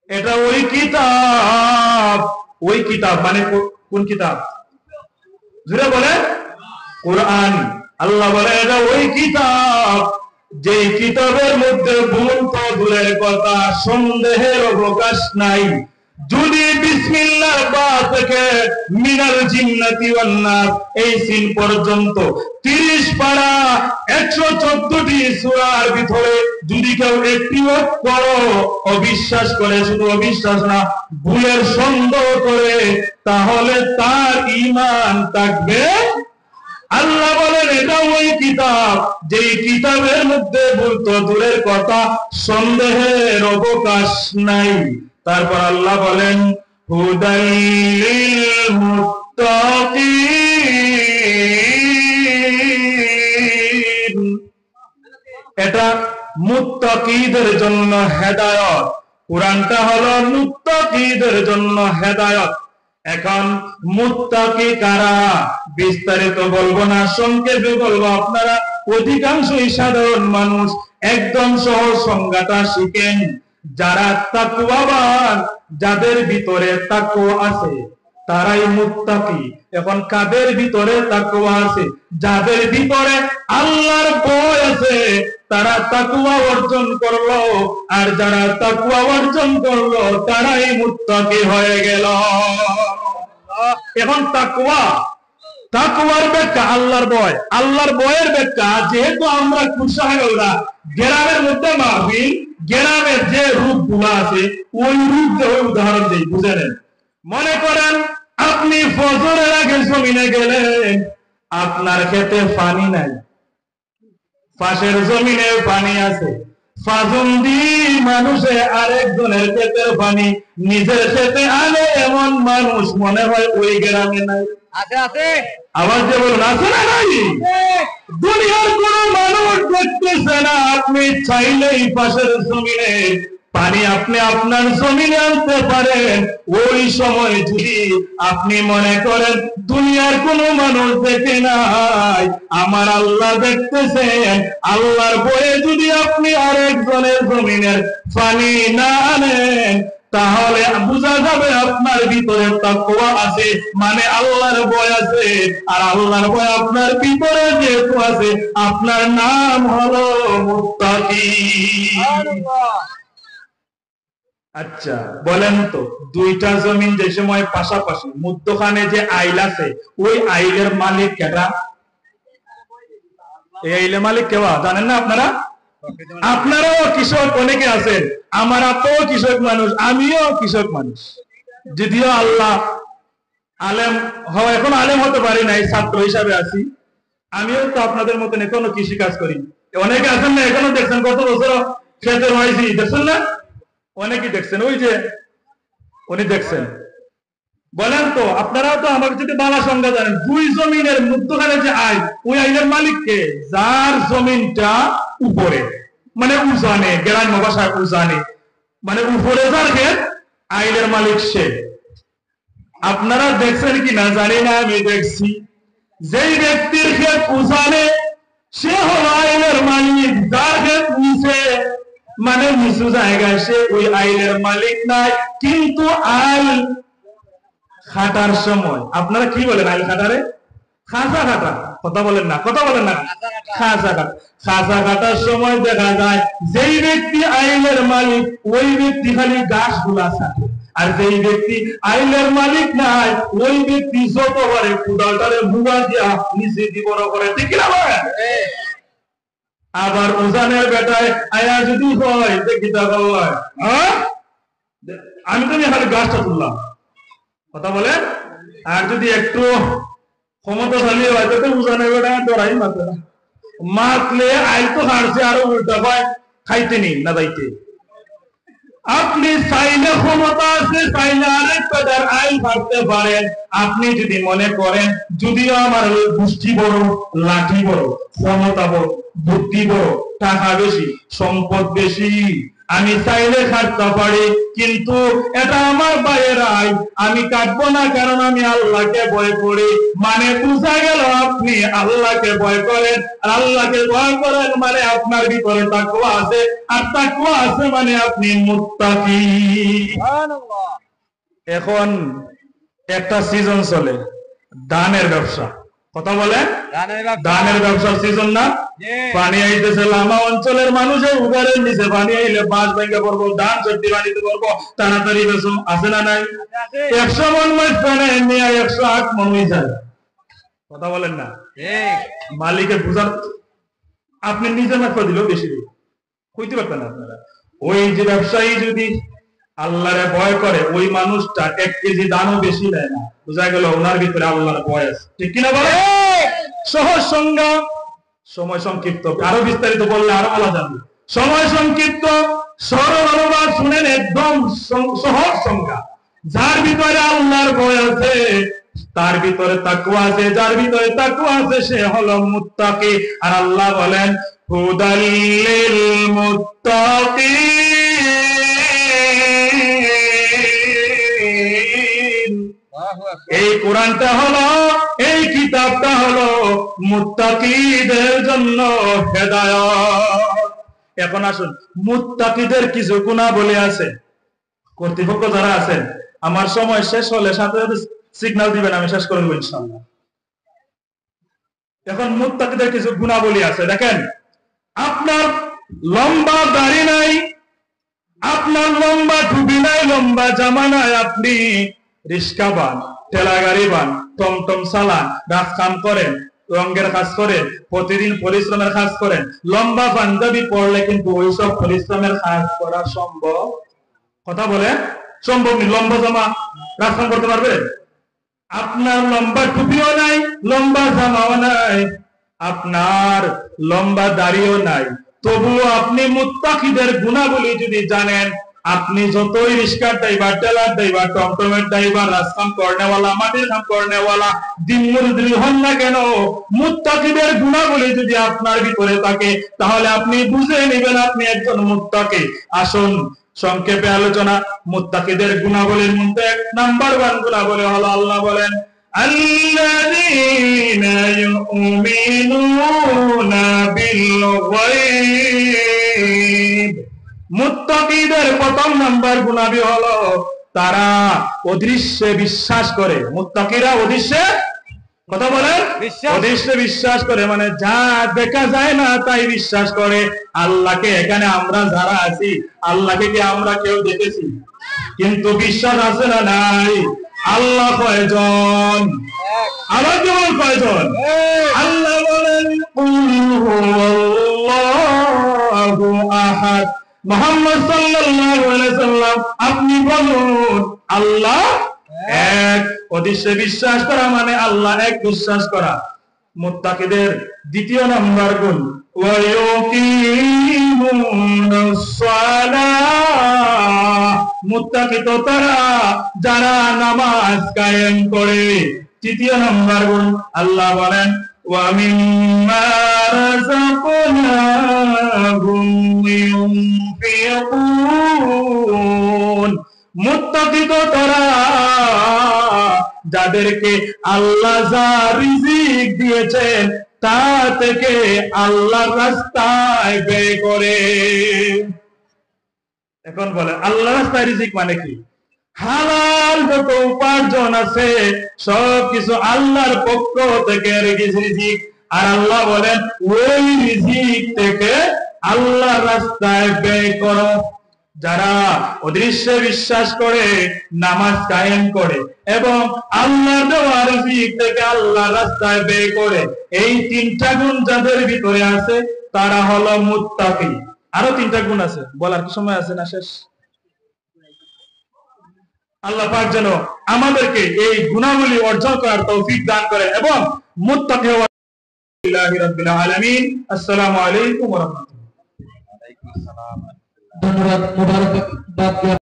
এটা ওই কিতাব মানে কোন কিতাব? জুড়ে বলে কোরআন। আল্লাহ বলে এটা ওই কিতাব যে কিতাবের মধ্যে ভুল তো দূরের কথা, সন্দেহের অবকাশ নাই। যদি বিসমিল্লাহ বা থেকে মিনাল জিন্নাতি ওয়ান নাস এই সিন পর্যন্ত 30 পারা 114টি সূরার ভিতরে যদি কেউ একটিও পড়ো অবিশ্বাস করে, শুধু অবিশ্বাস না ভুলের সন্দেহ করে, তাহলে তার ঈমান থাকবে। আল্লাহ বলেন এটা ওই কিতাব যেই কিতাবের মধ্যে ভুল তো দূরের কথা, সন্দেহের অবকাশ নাই। তারপর আল্লাহ বলেন হুদাল লিল মুত্তাকিন, এটা মুত্তাকিদের জন্য হেদায়েত। কোরআনটা হলো মুত্তাকিদের জন্য হেদায়েত। এখন মুত্তাকি কারা বিস্তারিত বলবো না, সংক্ষেপে বলবো। আপনারা অধিকাংশই সাধারণ মানুষ, একদম সহজ সংজ্ঞাটা শিখেন। যারা তাকওয়াবান, যাদের ভিতরে তাকওয়া আছে তারাই মুত্তাকি। এখন কাদের ভিতরে তাকওয়া আছে? যাদের ভিতরে আল্লাহর ভয় আছে তারা তাকওয়া অর্জন করলো, আর যারা তাকওয়া অর্জন করলো তারাই মুত্তাকি হয়ে গেল। এখন তাকওয়ার ব্যাখ্যা আল্লাহর ভয়। আল্লাহর ভয়ের ব্যাখ্যা, যেহেতু আমরা কুশাহেরা গ্রামের মধ্যে মাহফিল, গ্রামের যে রূপগুলো আছে ওই রূপ দিয়ে উদাহরণ দিই, বুঝে নেন। মনে করেন আপনি ফজরের আগে জমিনে গেলেন, আপনার ক্ষেতে পানি নাই, পাশের জমিনে পানি আছে। ফাজুন্দি মানুষে আরেকজনের ক্ষেতের পানি নিজের ক্ষেতে আনে, এমন মানুষ মনে হয় ওই গ্রামে নাই। আছে আছে, আবার যে বলুন আছে না নাই? দুনিয়ার কোন মানুষ দেখতেছে না, আপনি চাইলেই পাশের জমিনে পানি আপনি আপনার জমিনে আনতে পারেন। ওই সময় যদি আপনি মনে করেন দুনিয়ার কোন মানুষ দেখে নাই, আমার আল্লাহ দেখতেছেন, আল্লাহর ভয়ে যদি আপনি আরেকজনের জমিনের পানি না আনেন, তাহলে বোঝা যাবে আপনার ভিতরে তাকওয়া আছে, মানে আল্লাহর ভয় আছে। আর আল্লাহর ভয় আপনার ভিতরে যেহেতু আছে, আপনার নাম হলো মুত্তাকি। আচ্ছা বলেন তো, দুইটা জমিন যে সময় পাশাপাশি, মধ্যখানে যে আইল আছে, ওই আইলের মালিক কেডা? এই আইলের মালিক কেবা জানেন না আপনারা? আপনারাও কৃষক অনেকে আছেন, আমার আপাও কৃষক মানুষ, আমিও কৃষক মানুষ। যদিও আল্লাহ আলেম হওয়া, এখন আলেম হতে পারি নাই, ছাত্র হিসাবে আছি। আমিও তো আপনাদের মতন এখনো কৃষি কাজ করি। অনেকে আছেন না এখনো, দেখছেন কত বছর খেতে হয়েছি, দেখছেন না? অনেকেই দেখছেন, ওই যে উনি দেখছেন। বলেন তো আপনারাও তো আমাকে যদি বাংলা সংজ্ঞা জানেন, দুই জমিনের মধ্যখানে যে আইল, ওই আইলের মালিক কে? যার জমিনটা উপরে, মানে উজানে, গ্রাম্য ভাষায় উজানে, মানে উপরে যার ক্ষেত, আইলের মালিক সে। আপনারা দেখছেন কি না জানি না, আমি দেখছি যেই ব্যক্তির ক্ষেত উজানে সে হলো আইলের মালিক, যার ক্ষেত নিচে মানে নিচু জায়গায় সে ওই আইলের মালিক নাই। কিন্তু আইল খাটার সময়, আপনারা কি বলেন আইল খাটারে? খাজা কাটা, কথা বলেন না, কথা বলেন না, খাজা কাটা। খাজা কাটার সময় দেখা যায় যেই ব্যক্তি আইলের মালিক, ওই ব্যক্তি খালি গাছ গুলা থাকে, আর যেই ব্যক্তি আইলের মালিক নাই, ওই ব্যক্তি যত পারে কুদালটারে মুগা দিয়া নিচে দিব করে, ঠিক না ভাই? আবার উজানের বেটায় আয়া যদি হয় দেখি তা হয়, আমি তো খালি গাছটা তুললাম, কথা বলেন। আর যদি একটু ক্ষমতাশালী হয় তো উজানের বেটায় ডরাই মাত্র মাতলে আইল তো হারছে, আরো উল্টা হয় খাইতে নি না যাইতে। আপনি চাইলে ক্ষমতা আছে, চাইলে আরেক পেটার আইল ফাড়তে পারেন। আপনি যদি মনে করেন যদিও আমার গোষ্ঠী বড়, লাঠি বড়, ক্ষমতা বড়, বুদ্ধি বড়, টাকা বেশি, সম্পদ বেশি, আমি চাইলে কাটতে পারি, কিন্তু এটা আমার বাইরের আইন, আমি কাটবো না, কারণ আমি আল্লাহকে ভয় করি। মানে বুঝা গেল আপনি আল্লাহকে ভয় করেন, আর আল্লাহকে ভয় করেন মানে আপনার ভিতরে তাকওয়া আছে, আর তাকওয়া আছে মানে আপনি মুত্তাকি। এখন একটা সিজন চলে ধানের ব্যবসা, কথা বলে ধানের ব্যবসার সিজন না? পানি আইতেছে, লামা অঞ্চলের মানুষের উগারের নিচে পানি আইলে বাঁশ ভেঙে পড়বো, ধান সত্যি পানিতে পড়বো, তাড়াতাড়ি বেসো, আছে না নাই? 100 মন মাছ পানি নিয়ে 108 মন হয়ে যায়, কথা বলেন না? মালিকের বুঝার, আপনি নিজে মাছ দিলেও বেশি হইতে পারতেন আপনারা। ওই যে ব্যবসায়ী যদি আল্লাহরে ভয় করে, ওই মানুষটা 1 কেজি দানও বেশি দেয় না, বুঝা গেল ওনার ভিতরে আল্লাহর ভয় আছে, ঠিক কিনা বলে? সহজ সংজ্ঞা, সময় সংক্ষিপ্ত, আরো বিস্তারিত বললে আরো বলা যাবে। সময় সংক্ষিপ্ত, সরল অনুবাদ শুনেন, একদম সহজ সংজ্ঞা। যার ভিতরে আল্লাহর ভয় আছে তার ভিতরে তাকওয়া আছে, যার ভিতরে তাকওয়া আছে সে হলো মুত্তাকি। আর আল্লাহ বলেন হুদাল লিল মুত্তাকিন, এই কোরআনটা হলো, এই কিতাবটা হলো মুত্তাকিদের জন্য হেদায়েত। এখন আসুন, মুত্তাকিদের কিছু গুণাবলী আছে। কর্তৃপক্ষ যারা আছেন, আমার সময় শেষ হলে সাথে সাথে সিগন্যাল দিবেন, আমি শেষ করে দেব ইনশাআল্লাহ। এখন মুত্তাকিদের কিছু গুণাবলী আছে, দেখেন। আপনার লম্বা দাড়ি নাই, আপনার লম্বা টুপি নাই, লম্বা জামা নাই, আপনি রিস্কা বান, ঠেলা গাড়ি বান, টমটম চালান, রাজ কাম করেন, রঙের কাজ করেন, প্রতিদিন পরিশ্রমের কাজ করেন, লম্বা পাঞ্জাবি পরলে কিন্তু ওইসব পরিশ্রমের কাজ করা সম্ভব, কথা বলে সম্ভব নেই। লম্বা জামা রাজ কাম করতে পারবেন? আপনার লম্বা টুপিও নাই, লম্বা জামাও নাই, আপনার লম্বা দাড়িও নাই, তবুও আপনি মুত্তাকিদের গুণাবলী যদি জানেন, আপনি যতই রিস্কার ড্রাইভার, টেলার ড্রাইভার, টমটমের ড্রাইভার, রাজকাম করনেওয়ালা, মাটির কাম করনেওয়ালা, দিনমজুরি হন না কেন, মুত্তাকিদের গুণাবলী যদি আপনার ভিতরে থাকে, তাহলে আপনি বুঝে নেবেন আপনি একজন মুত্তাকি। আসুন সংক্ষেপে আলোচনা। মুত্তাকিদের গুণাবলীর মধ্যে 1 নাম্বার গুণাবলী হলো, আল্লাহ বলেন আল্লাযীনা ইউমিনুনা বিল গায়ব। মুত্তাকিদের প্রথম নাম্বার গুণাবলী হলো তারা অদৃশ্যে বিশ্বাস করে। মুত্তাকিরা অদৃশ্যে, কথা বলেন, অদৃশ্যে বিশ্বাস করে, মানে যা দেখা যায় না তাই বিশ্বাস করে। আল্লাহকে, এখানে আমরা যারা আছি, আল্লাহকে কি আমরা কেউ দেখেছি? কিন্তু বিশ্বাস আছে না নাই? আল্লাহ কয়জন? আল্লাহ কেবল কয়জন? আল্লাহ বলেন আল্লাহু আহাদ। মুহাম্মদ সাল্লাল্লাহু আলাইহি সাল্লাম আপনি বলুন আল্লাহ এক। অদৃশ্যে বিশ্বাস করা মানে আল্লাহ এক বিশ্বাস করা। মুত্তাকিদের দ্বিতীয় নাম্বার গুণ, ওয়া ইউকিমুনাস সালাহ। মুত্তাকি তো তারা যারা নামাজ কায়েম করে। তৃতীয় নাম্বার গুণ, আল্লাহ বলেন ওয়া মিম্মা রাযাকনাহুম ইউনফিকুন। মুত্তাকি তো তারা যাদেরকে আল্লাহ যা রিজিক দিয়েছেন তা থেকে আল্লাহর রাস্তায় ব্যয় করে। এখন বলে আল্লাহর রাস্তায় রিজিক মানে কি? হালাল যত উপার্জন আছে সবকিছু আল্লাহর পক্ষ থেকে রিজিক। আর আল্লাহ বলেন ওই রিজিক থেকে আল্লাহর রাস্তায় ব্যয় করো। যারা অদৃশ্যে বিশ্বাস করে, নামাজ কায়েম করে এবং আল্লাহর দেওয়া রিজিক থেকে আল্লাহর রাস্তায় ব্যয় করে, এই 3টা গুণ যাদের ভিতরে আছে তারা হলো মুত্তাকি। আরো 3টা গুণ আছে, বলার কি সময় আছে না শেষ? আল্লাহ পাক যেন আমাদেরকে এই গুণাবলী অর্জন করার তৌফিক দান করেন এবং মুত্তাকি হওয়ার। রাব্বিল আলামিন। আসসালামু আলাইকুম ওয়া রাহমাতুল্লাহ। ধন্যবাদ। মুবারকবাদ।